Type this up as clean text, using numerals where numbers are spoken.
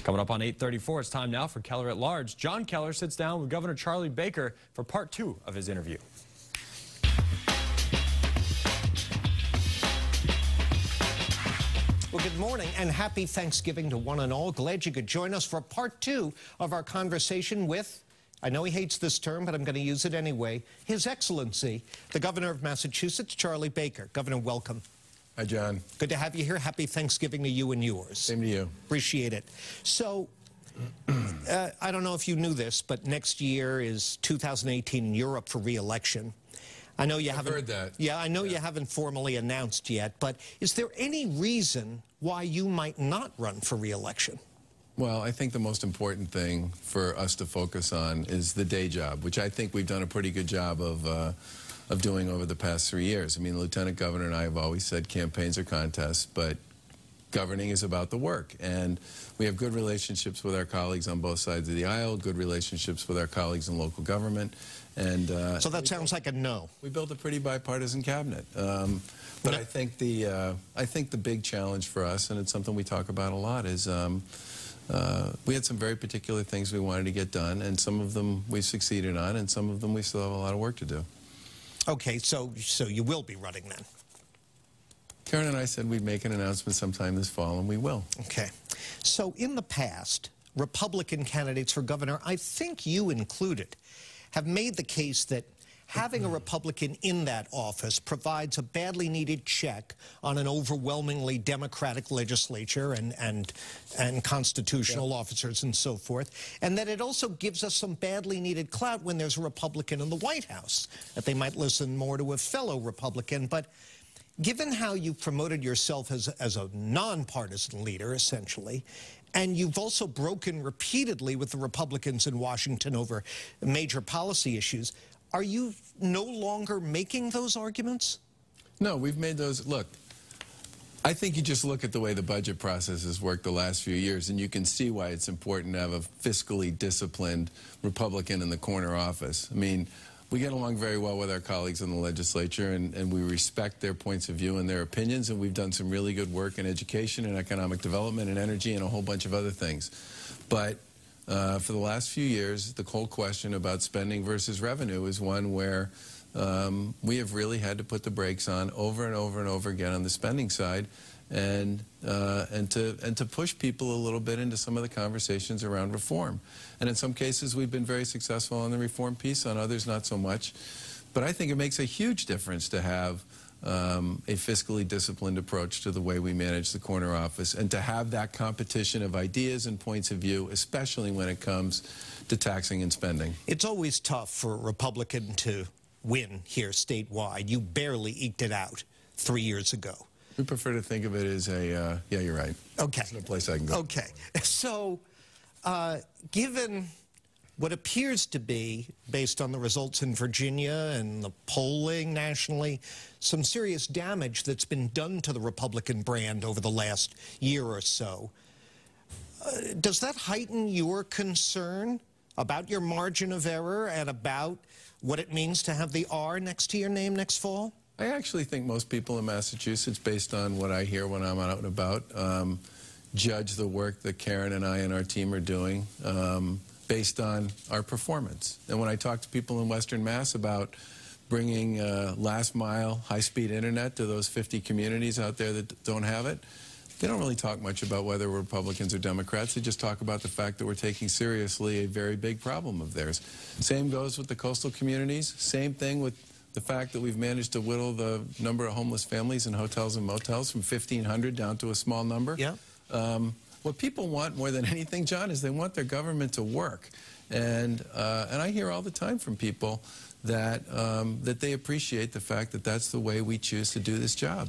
Coming up on 8:34, it's time now for Keller at Large. Jon Keller sits down with Governor Charlie Baker for part 2 of his interview. Well, good morning and happy Thanksgiving to one and all. Glad you could join us for part 2 of our conversation with, I know he hates this term, but I'm going to use it anyway, His Excellency, the Governor of Massachusetts, Charlie Baker. Governor, welcome. Hi, John. Good to have you here. Happy Thanksgiving to you and yours. Same to you. Appreciate it. So, I don't know if you knew this, but next year is 2018 in Europe for re-election. I know you haven't heard that. Yeah, I know you haven't formally announced yet, but is there any reason why you might not run for re-election? Well, I think the most important thing for us to focus on is the day job, which I think we've done a pretty good job of doing over the past 3 years. I mean, the Lieutenant Governor and I have always said campaigns are contests, but governing is about the work. And we have good relationships with our colleagues on both sides of the aisle, good relationships with our colleagues in local government. And so that sounds like a no. We built a pretty bipartisan cabinet. But I think the big challenge for us, and it's something we talk about a lot, is we had some very particular things we wanted to get done, and some of them we succeeded on, and some of them we still have a lot of work to do. Okay, so you will be running then? Karen and I said we'd make an announcement sometime this fall, and we will. Okay. So in the past, Republican candidates for governor, I think you included, have made the case that having a Republican in that office provides a badly needed check on an overwhelmingly Democratic legislature and constitutional officers and so forth, and that it also gives us some badly needed clout when there's a Republican in the White House, that they might listen more to a fellow Republican. But given how you've promoted yourself as a nonpartisan leader, essentially, and you've also broken repeatedly with the Republicans in Washington over major policy issues, are you no longer making those arguments? No, we've made those. Look, I think you just look at the way the budget process has worked the last few years, and you can see why it's important to have a fiscally disciplined Republican in the corner office. I mean, we get along very well with our colleagues in the legislature, and we respect their points of view and their opinions, and we've done some really good work in education and economic development and energy and a whole bunch of other things. But for the last few years, the whole question about spending versus revenue is one where we have really had to put the brakes on over and over and over again on the spending side, and to push people a little bit into some of the conversations around reform. And in some cases, we've been very successful on the reform piece, on others not so much. But I think it makes a huge difference to have a fiscally disciplined approach to the way we manage the corner office, and to have that competition of ideas and points of view, especially when it comes to taxing and spending. It's always tough for a Republican to win here statewide. You barely eked it out 3 years ago. We prefer to think of it as a, yeah, you're right. Okay. There's no place I can go. Okay. So, given what appears to be, based on the results in Virginia and the polling nationally, some serious damage that's been done to the Republican brand over the last year or so, does that heighten your concern about your margin of error and about what it means to have the R next to your name next fall? I actually think most people in Massachusetts, based on what I hear when I'm out and about, judge the work that Karen and I and our team are doing based on our performance. And when I talk to people in Western Mass about bringing last-mile, high-speed internet to those 50 communities out there that don't have it, they don't really talk much about whether we're Republicans or Democrats. They just talk about the fact that we're taking seriously a very big problem of theirs. Same goes with the coastal communities. Same thing with the fact that we've managed to whittle the number of homeless families in hotels and motels from 1,500 down to a small number. Yeah. What people want more than anything, John, is they want their government to work. And I hear all the time from people that, that they appreciate the fact that that's the way we choose to do this job.